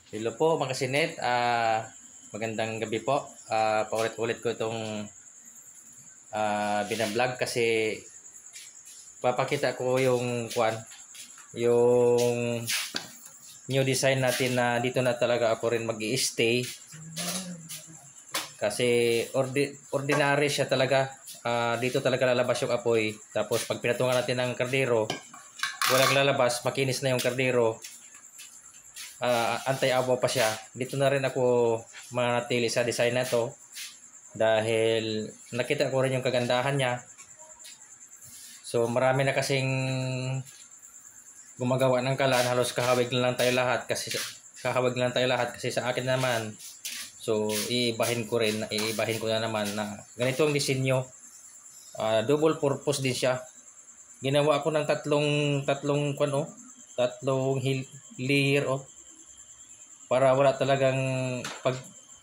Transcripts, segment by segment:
Hello po mga kasinit, magandang gabi po. Paulit-ulit ko itong binablog kasi papakita ko yung new design natin na dito na talaga ako rin mag-i-stay kasi ordinary siya talaga. Dito talaga lalabas yung apoy, tapos pag pinatungan natin ng kardero, walang lalabas, makinis na yung kardero. Anti-abaw pa siya. Dito na rin ako mananatili sa design na to dahil nakita ko rin yung kagandahan niya. So marami na kasing gumagawa ng kalan, halos kahawig na lang tayo lahat kasi sa akin naman. So iibahin ko na naman na ganito ang disenyo. Double purpose din siya. Ginawa ko ng tatlong layer para wala talagang pag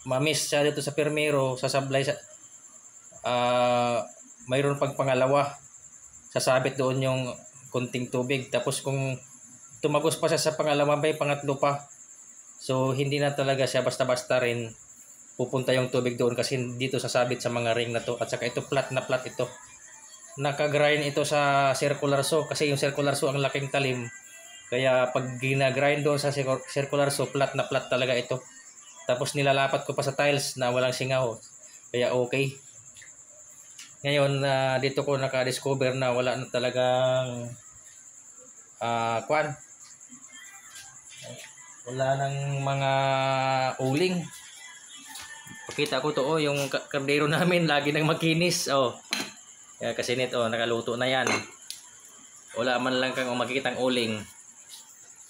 ma-miss siya dito sa permero, sasablay sa mayroon pang pangalawa, sasabit doon yung kunting tubig, tapos kung tumagos pa siya sa pangalawa, may pangatlo pa. So hindi na talaga siya basta-basta rin pupunta yung tubig doon kasi dito sasabit sa mga ring na to. At saka ito flat na flat ito, naka-grind ito sa circular saw kasi yung circular saw ang laking talim. Kaya pag ginagrind doon sa circular saw, flat na flat talaga ito. Tapos nilalapat ko pa sa tiles na walang singaw. Kaya okay. Ngayon dito ko naka-discover na wala na talagang wala nang mga uling. Pakita ko to, yung kardero namin lagi nang makinis. Kaya kasi nito nakaluto na yan. Wala man lang kang makikitang uling.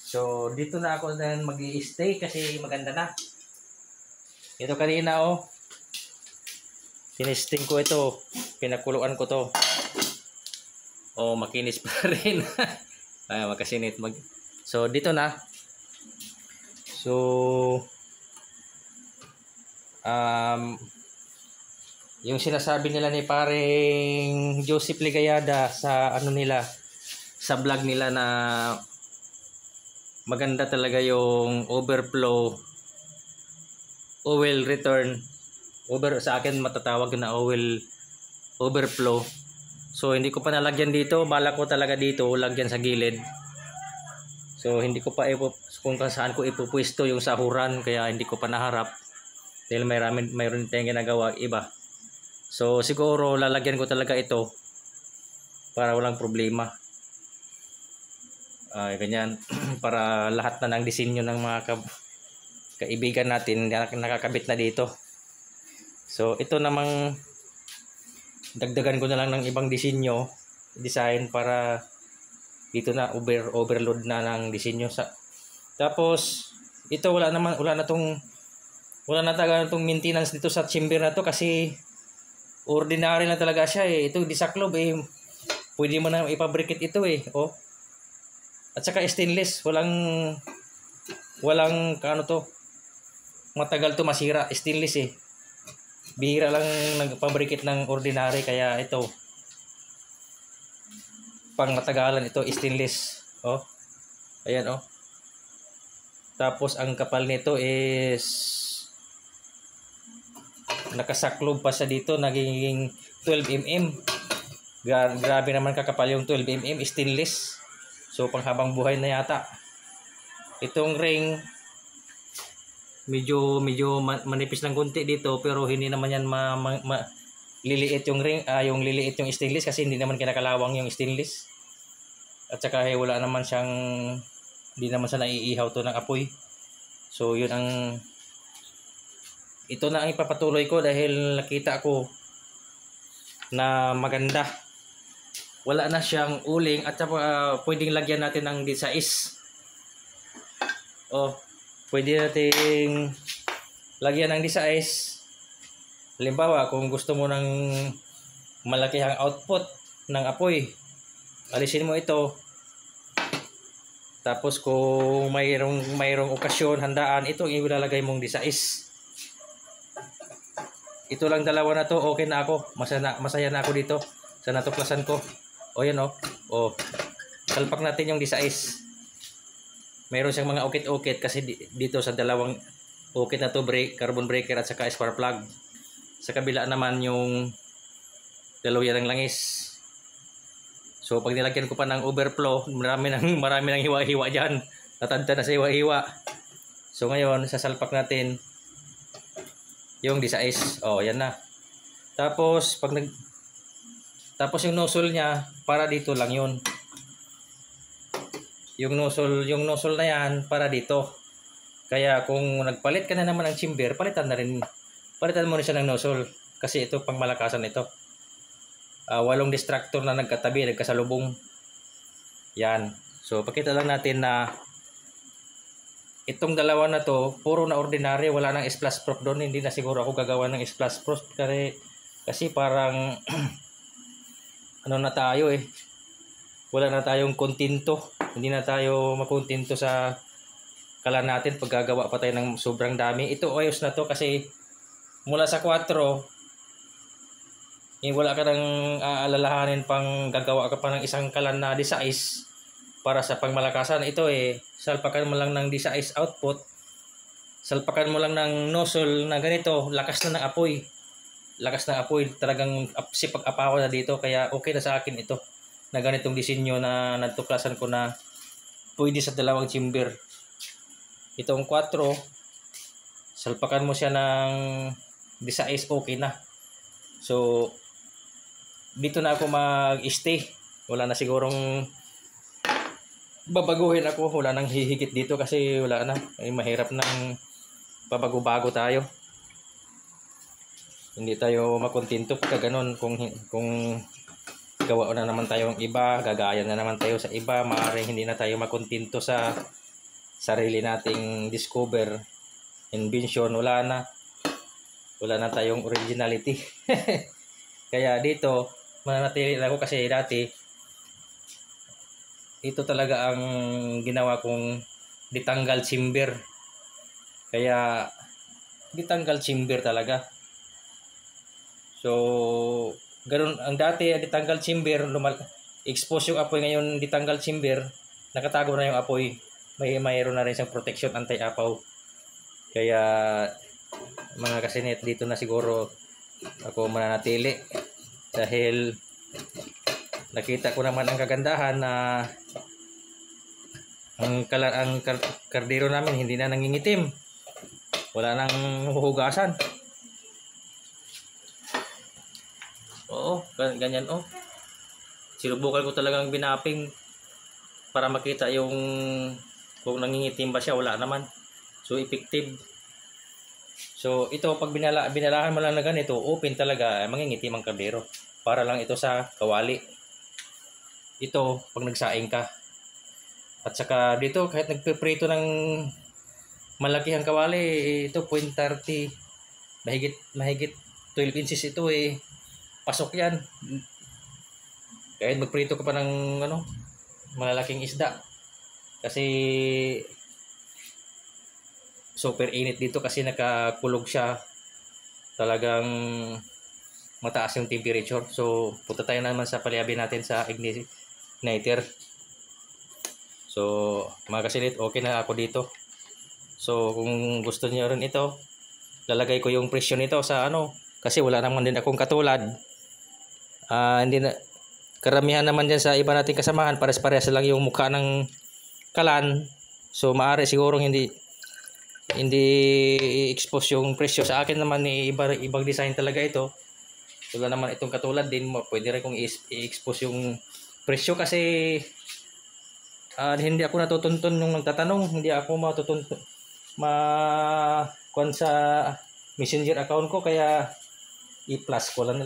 So dito na ako din mag-i-stay kasi maganda na. Ito kanina tinesting ko ito, pinakuluan ko to. Makinis pa rin. Makasinit So dito na. So yung sinasabi nila ni paring Joseph Ligayada sa sa vlog nila na maganda talaga yung overflow oil return sa akin matatawag na oil overflow. So hindi ko pa nalagyan dito, bala ko talaga dito lagyan sa gilid. So hindi ko pa kung saan ko ipupwesto yung sahuran, kaya hindi ko pa naharap dahil mayroon tayong ginagawa iba. So siguro lalagyan ko talaga ito para walang problema. Ganyan para lahat na ng disenyo ng mga kaibigan natin nakakabit na dito. So ito namang dagdagan ko na lang ng ibang design para dito na overload na ng disenyo tapos ito wala na talaga tong maintenance dito sa chamber na to kasi ordinary na talaga siya ito disaklob pwede mo na ipabrikit ito at saka stainless, walang matagal to masira, stainless bihira lang nagpabrikit ng ordinary, kaya ito pang matagalan ito stainless. Ayan tapos ang kapal nito is nakasaklob pa siya dito, naging 12mm. Grabe naman kakapal yung 12mm stainless. So panghabang buhay na yata. Itong ring medyo manipis lang konti dito, pero hindi naman yan liliit yung ring, yung liliit yung stainless kasi hindi naman kinakalawang yung stainless. At saka wala naman siyang, hindi naman siya naiihaw to ng apoy. So yun ito na ang ipapatuloy ko dahil nakita ko na maganda. Wala na siyang uling at saka pwedeng lagyan natin ng D6. Pwede nating lagyan ng D6. Halimbawa, kung gusto mo ng malaki ang output ng apoy, alisin mo ito. Tapos kung mayroong okasyon, handaan, ito ilalagay mong D6. Ito lang dalawa na to, okay na ako. Masaya na ako dito sa natuklasan ko. Yan salpak natin yung D6. mayroon siyang mga ukit-ukit kasi dito sa dalawang ukit na to, carbon breaker at saka spark plug. Sa kabila naman yung dalawa ng langis. So pag nilagyan ko pa ng overflow, marami nang hiwa-hiwa diyan. Tatanda na sa hiwa-hiwa. So ngayon, sasalpak natin yung D6. Oh, yan na. Tapos tapos yung nozzle niya, para dito lang yun. Yung nozzle na yan, para dito. Kaya kung nagpalit ka na naman ng chamber, palitan mo na siya ng nozzle. Kasi ito, pang malakasan ito. 8 distractor na nagkatabi, nagkasalubong. Yan. So, pakita lang natin na itong dalawa na to, puro na ordinary, wala nang splash proof doon. Hindi na siguro ako gagawa ng splash proof kasi parang ano na tayo eh. Wala na tayong kontento. Hindi na tayo makontento sa kalan natin pag gagawa pa tayo ng sobrang dami. Ito ayos na to kasi mula sa 4, wala ka nang aalalahanin pang gagawa ka pa ng isang kalan na D6 para sa pangmalakasan. Ito salpakan mo lang ng D6 output, salpakan mo lang ng nozzle na ganito, lakas na ng apoy. Talagang sipag-apawa na dito, kaya okay na sa akin ito na ganitong disenyo na natuklasan ko na pwede sa dalawang chamber. Itong 4, salpakan mo siya ng D6, okay na. So dito na ako mag-stay. Wala na sigurong babaguhin ako. Wala nang hihigit dito kasi wala na. Mahirap nang pabago-bago tayo. Hindi tayo makontento pagka ganun. Kung gawa na naman tayong iba, gagaya na naman tayo sa iba, maaaring hindi na tayo makontento sa sarili nating discover, invention. Wala na tayong originality. Kaya dito mananatili ako kasi dati ito talaga ang ginawa kong ditanggal chamber. Kaya ditanggal chamber talaga. So ganun ang dati, ditanggal chamber, expose yung apoy. Ngayon ditanggal chamber, nakatago na yung apoy. Mayroon na rin siyang protection, anti-apaw. Kaya mga kasinet, dito na siguro ako mananatili dahil nakita ko naman ang kagandahan na ang kardero namin hindi na nangingitim, wala nang huhugasan. Oo, ganyan sinubukan ko talagang binaping para makita yung kung nangingitim ba siya. Wala naman. So effective. So ito, pag binalahan mo lang na ganito, open talaga, mangingitim ang kaldero. Para lang ito sa kawali. Ito pag nagsaing ka. At saka dito, kahit nagpiprito ng malaki ang kawali, ito 0.30, mahigit 12 inches ito pasok yan. Kahit magprito ka pa ng malalaking isda. Kasi super init dito kasi nakakulog siya. Talagang mataas yung temperature. So punta tayo naman sa paliabi natin sa igniter. So mga kasinit, okay na ako dito. So kung gusto niyo rin ito, lalagay ko yung presyo nito sa kasi wala naman din akong katulad. Hindi na karamihan naman dyan sa iba nating kasamahan, pares-pares lang yung mukha ng kalan. So maaari siguro hindi i-expose yung presyo. Sa akin naman ibang design talaga ito. Wala naman itong katulad din. Pwede rin kong i-expose yung presyo kasi hindi ako natutuntun nung nagtatanong. Hindi ako matutuntun kung sa messenger account ko, kaya i-plus ko na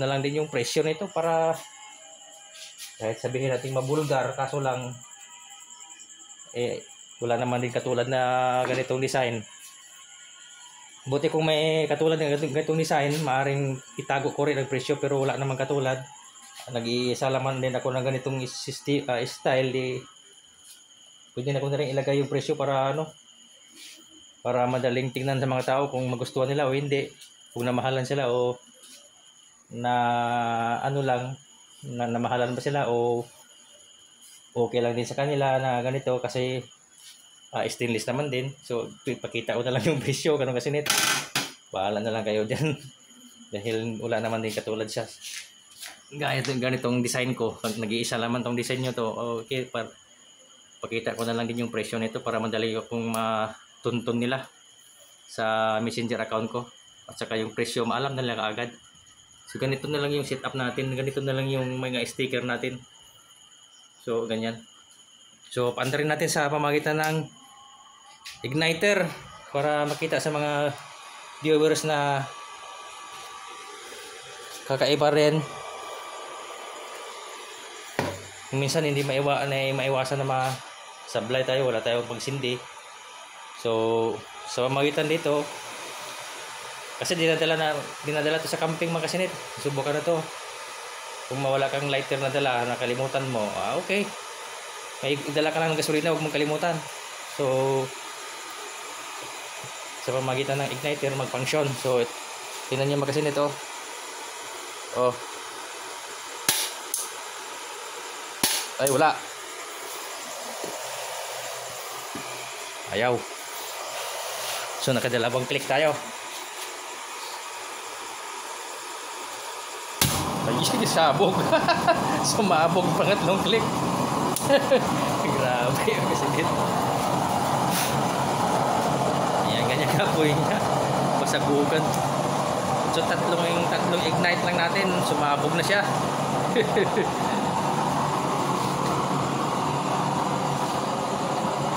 lang din yung presyo nito para kahit sabihin natin mabulgar, kaso lang wala naman din katulad na ganitong design. Buti kung may katulad ng ganitong design, maaring itago ko rin ang presyo, pero wala naman katulad. Nag-iisa naman din ako ng ganitong style, pwede na ko na rin ilagay yung presyo para para madaling tingnan sa mga tao kung magustuhan nila o hindi, kung namahalan sila o na namahalan ba sila o okay lang din sa kanila na ganito. Kasi stainless naman din. So ipakita ko na lang yung presyo ganun kasi net. Bahala na lang kayo dyan. Dahil wala naman din katulad siya. Ganitong design ko. Nag-iisa naman tong design nyo to. Okay, pakita ko na lang din yung presyo nito para madali akong matuntun nila sa messenger account ko. At saka yung presyo maalam na lang kaagad. So ganito na lang yung setup natin. Ganito na lang yung mga sticker natin. So ganyan. So paandarin natin sa pamagitan ng igniter para makita sa mga viewers na kakaiba rin. Minsan hindi maiwasan na masablay tayo, wala tayong pagsindi. So sa pamagitan dito, kasi dinadala to sa camping mga kasinit. Subukan na to. Kung mawala kang lighter na dala, nakalimutan mo, okay, may dala ka lang ng gasolina, huwag mong kalimutan. So sa pamagitan ng igniter mag-function. So tingnan niyo mga kasinit, ay wala, ayaw. So nakadalawang click tayo. Ay, sabog. Sumabog pangatlong click. Grabe yung kasigit. Yan, ganyan kapoy niya. Pasagugan. So tatlong ignite lang natin. Sumabog na siya.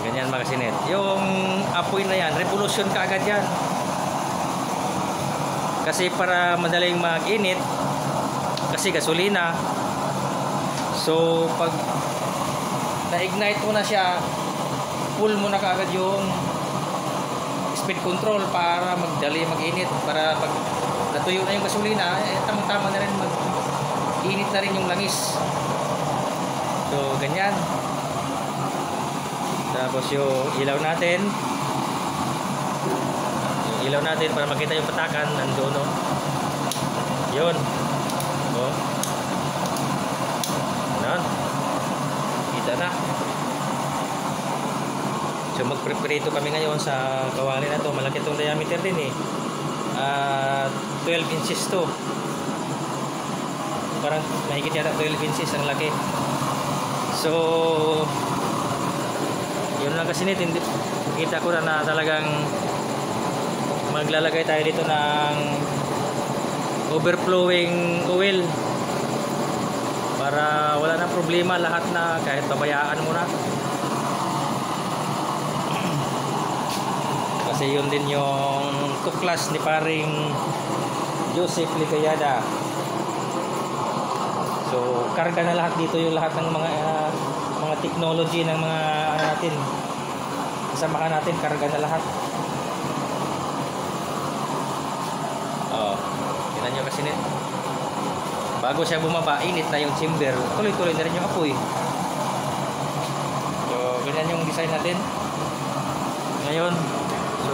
Ganyan mga kasinit. Yung apoy na yan, revolution kaagad yan. Kasi para madaling mag-init, kasi gasolina. So pag na-ignite mo na siya, pull mo na kaagad yung speed control para magdali mag-init. Para pag natuyo na yung gasolina, tamang-tama na rin mag-init na rin yung langis. So ganyan. Tapos yung ilaw natin, para makita yung patakan nandoon, no? Yun. Ayan. Kita na. So magpreparito kami ngayon sa kawali na to. Malaki itong diameter din 12 inches to. Parang mahigit yata 12 inches ang laki. So yun lang kasi nito, kita ko na talagang maglalagay tayo dito ng overflowing oil para wala nang problema lahat na kahit pabayaan mo na. Kasi yun din yung tuklas ni paring Joseph Ligayada. So karga na lahat dito yung lahat ng mga technology ng mga natin. Kasamahan natin, karga na lahat. Tingnan nyo kasi nito. Bago siya bumaba, init na yung chamber. Tuloy-tuloy na rin yung apoy. So ganyan yung design natin ngayon. So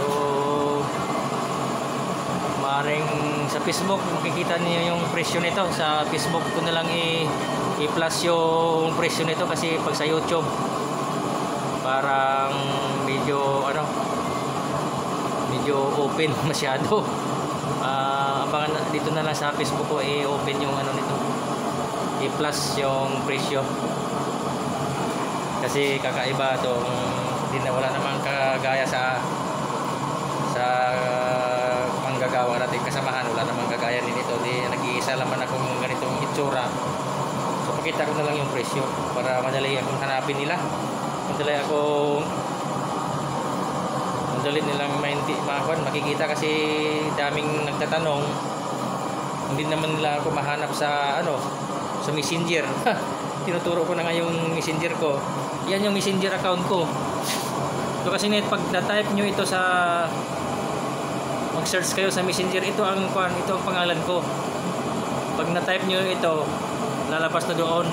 maaaring sa Facebook makikita niyo yung presyo nito. Sa Facebook ko na lang i-plus yung presyo nito kasi pag sa YouTube parang medyo open masyado. Abangan dito na lang sa Facebook ko i-open yung nito, i-plus yung presyo kasi kakaiba to. Hindi na, wala namang kagaya sa manggagawa natin kasamahan, wala namang kagaya din ito. Nag-iisa naman akong ganitong itsura. So pakita ko na lang yung presyo para madali akong hanapin nila, madali nilang makikita kasi daming nagtatanong. Hindi naman nila ako mahanap sa sa messenger. Tinuturo ko na nga yung messenger ko. Yan yung messenger account ko. So kasi pag na-type nyo ito mag-search kayo sa messenger, ito ang pangalan ko. Pag na-type nyo ito, lalabas na doon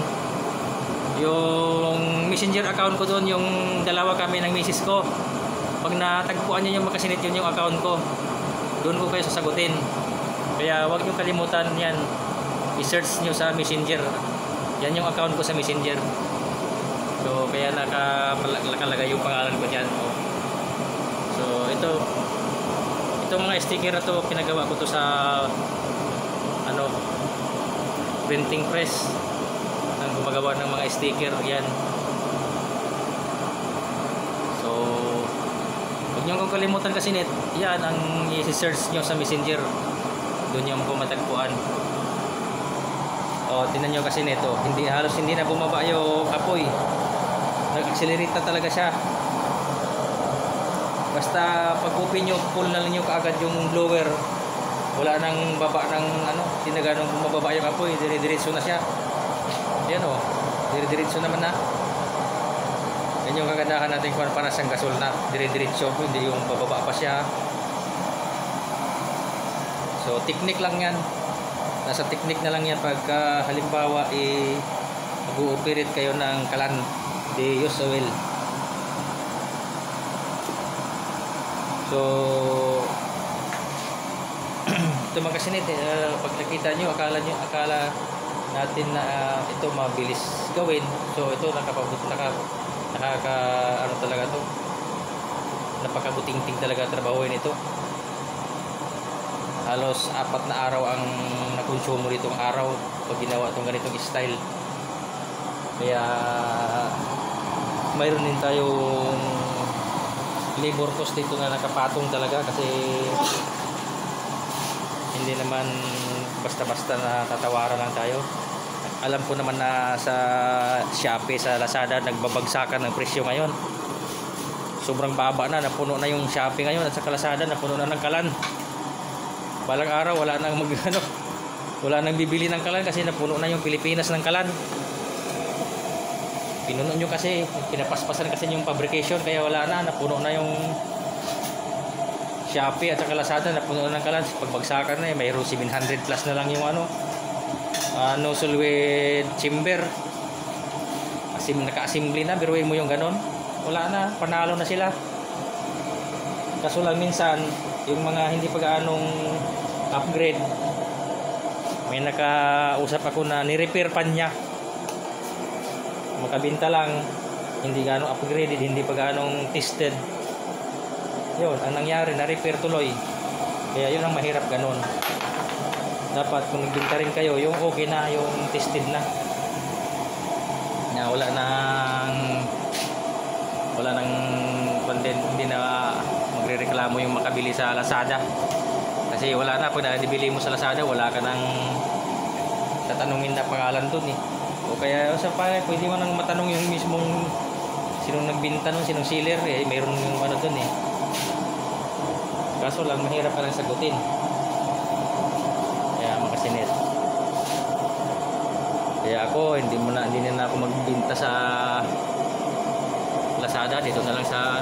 yung messenger account ko doon, yung dalawa kami ng misis ko. Pag natagpuan nyo yung makasinit, yun yung account ko. Doon ko kayo sasagutin. Kaya huwag nyo kalimutan yan. I-search nyo sa messenger. Yan yung account ko sa messenger. So kaya nakalagay yung pangalan ko dyan. itong mga sticker na to, pinagawa ko to sa ano, printing press ang gumagawa ng mga sticker. Yan. So huwag nyo kong kalimutan kasi net, yan ang i-search nyo sa Messenger, doon nyo po matagpuan. O tinan nyo kasi nito, halos hindi na bumaba yung apoy, nag-accelerate na talaga siya. Basta pag open nyo, pull na lang nyo kaagad yung blower, wala nang baba ng ano, hindi na ganong bumababa yung apoy, dire-diretso na siya. Yan o, dire-diretso naman na. Yan yung kagandahan natin kung para sa gasol na dire-diretso, hindi yung bababa pa siya. So technique lang yan, nasa technique na lang yan. Pagka halimbawa mag-ooperate kayo ng kalan, di use oil. So ito mga kasinit, pag nakita nyo, akala natin na ito mabilis gawin. So ito ano talaga to, napakabuting-ting talaga trabahuin ito. Halos 4 na araw ang nakonsumo ditong araw pag ginawa itong ganitong style. Kaya mayroon din tayong labor cost dito na nakapatong talaga, kasi hindi naman basta-basta na tatawaran lang tayo. Alam ko naman na sa Shopee, sa Lazada, nagbabagsakan ng presyo ngayon. Sobrang baba na, napuno na yung Shopee ngayon, at sa Lazada napuno na ng kalan. Balang araw wala nang wala nang bibili ng kalan kasi napuno na yung Pilipinas ng kalan. Pinuno nyo kasi, pinapaspasan kasi yung fabrication, kaya wala na, napuno na yung Shopee at saka Lazada, napuno na ng kalan. Pagbagsakan na mayroon 700 plus na lang yung nozzle with chamber. Naka-assembly na, biruin mo yung ganon, wala na, panalo na sila. Kaso lang minsan yung mga hindi pa gaanong upgrade, may nakausap ako na ni-repair pa niya, makabinta lang, hindi gaano upgraded, hindi pa gaanong tested. Yun ang nangyari, na-repair tuloy. Kaya yun ang mahirap ganon. Dapat kung nagbinta rin kayo, yung okay na, yung tested na, wala nang content, hindi na magrereklamo yung makabili sa Lazada. Kasi wala na, pag nabili mo sa Lazada, wala ka nang tatanungin na pangalan dun o kaya sa pwede mo nang matanong yung mismong sinong nagbinta nun, sinong seller, mayroon yung ano dun kaso lang mahirap ka lang sagutin. Kaya makasinit, kaya ako hindi na ako magbinta sa Lazada, dito na lang sa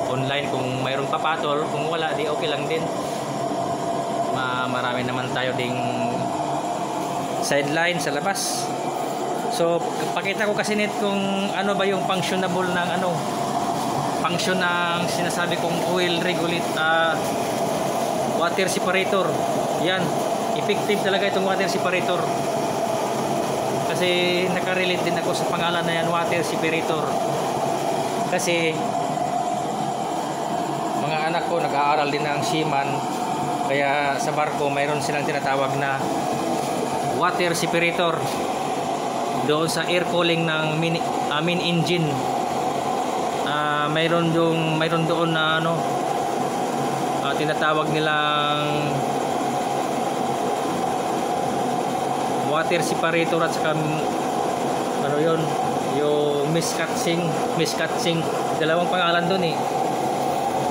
online. Kung mayroong papatol, kung wala, di okay lang din. Marami naman tayo ding sideline sa labas. So pakita ko kasi net kung ano ba yung functionable ng function ng sinasabi kong oil regulate water separator. Yan, effective talaga itong water separator, kasi nakarelate din ako sa pangalan na yan, water separator. Kasi mga anak ko nag-aaral din ng seaman, kaya sa barko mayroon silang tinatawag na water separator doon sa air cooling ng main engine. Mayroon doon na tinatawag nilang water separator, at saka yun, yung miskatching, dalawang pangalan doon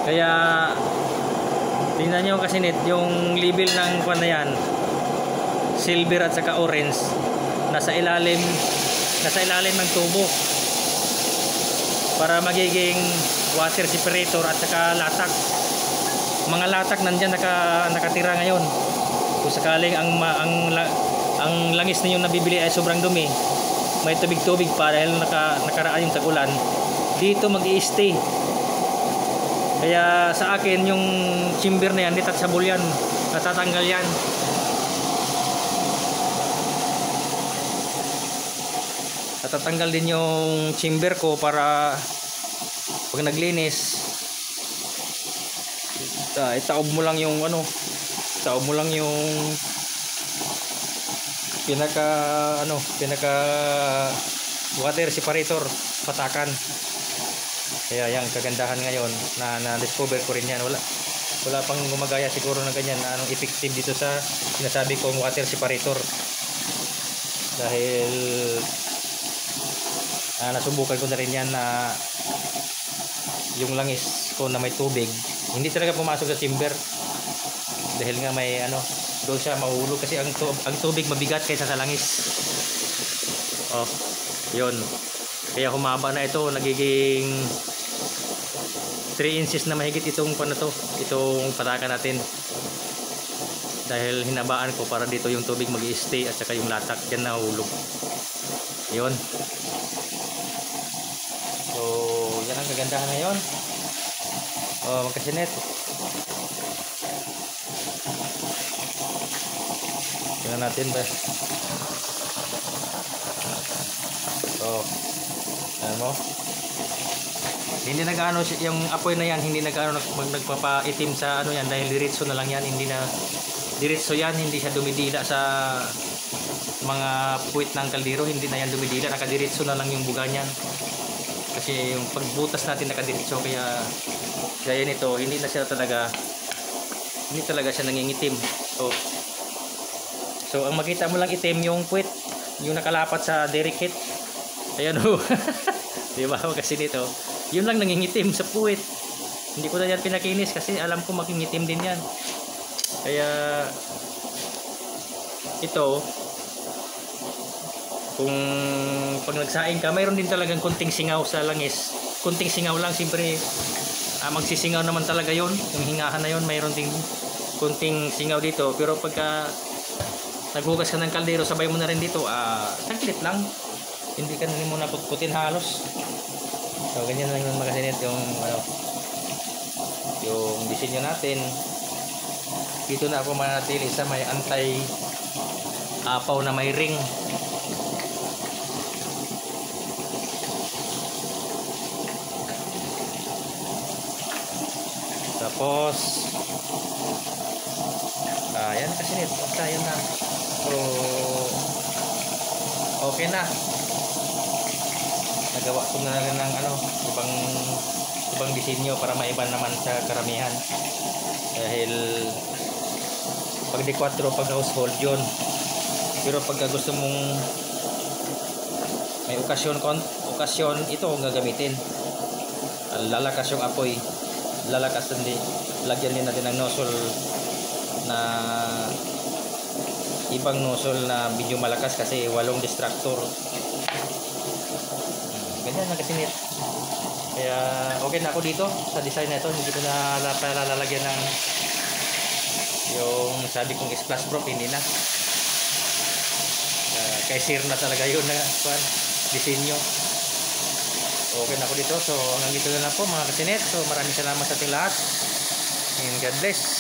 Kaya tingnan nyo kasi net, yung label ng kwan na yan, silver at saka orange, nasa ilalim ng tubo, para magiging water separator. At saka latak, mga latak nandyan nakatira ngayon. Kung sakaling ang langis ninyong nabibili ay sobrang dumi, may tubig-tubig pa dahil nakaraan yung tag-ulan, dito mag-i-stay. Kaya sa akin yung chamber na yan, detachable yan, natatanggal yan. Natatanggal din yung chamber ko para pag naglinis itaob mo lang yung ano, itaob mo lang yung pinaka water separator, patakan. Kaya yung kagandahan ngayon na discover ko rin yan. Wala pang gumagaya siguro na ganyan na anong effective dito sa sinasabi kong water separator. Dahil nasubukan ko na rin yan na yung langis ko na may tubig hindi talaga pumasok sa chamber. Dahil nga may doon siya mahulog kasi ang tubig mabigat kaysa sa langis. Yun. Kaya humaba na ito, nagiging 3 inches na mahigit itong itong patakan natin. Dahil hinabaan ko para dito yung tubig mag-i-stay at saka yung latak diyan nahulog. Yun. So, yan ang kagandahan ngayon. Magkasinet. Tingnan natin ba. Ayan mo. Hindi nag-ano yung apoy na yan, hindi nagpapaitim sa yan dahil diretso na lang yan, hindi na diretso yan, hindi siya dumidila sa mga puwit ng kaldero, hindi na yan dumidila, nakadiretso na lang yung buga niyan. Kasi yung pagbutas natin nakadiretso, kaya gaya nito, hindi talaga siya nangingitim. So ang makita mo lang itim yung puwit, yung nakalapat sa derrick head. Ayan o. Diba? Kasi nito, yun lang nangingitim sa puwit. Hindi ko na yan pinakinis kasi alam ko makingitim din yan. Kaya ito, kung pag nagsaing ka, mayroon din talagang kunting singaw sa langis. Kunting singaw lang, siyempre magsisingaw naman talaga yun. Yung hingahan na yun, mayroon din kunting singaw dito. Pero pagka naghugas ka ng kaldero, sabay mo na rin dito, saglit lang. Hindi ka na muna putputin halos. So ganyan lang yung makasinit yung yung disenyo natin. Dito na ako manatili sa may anti-apaw na may ring. Tapos yan kasinit. Basta yun na. So okay na. Nagawa ko na rin ng ibang disenyo para maiba naman sa karamihan. Dahil pag di 4 pag household yun. Pero pag gusto mong may okasyon ito ang gagamitin. Lalakas yung apoy, lalakas, hindi lagyan din natin ng nozzle na ibang nozzle na medyo malakas kasi 8 distractor. Ganyan na kasinit. Kaya okay na ako dito sa design na ito. Hindi ko na lalagyan ng yung sabi kong splash proof, hindi na. Kay sir na talaga yun na disenyo. Okay na ako dito. So hanggang dito na lang po mga kasinit. So maraming salamat sa ating lahat and God bless.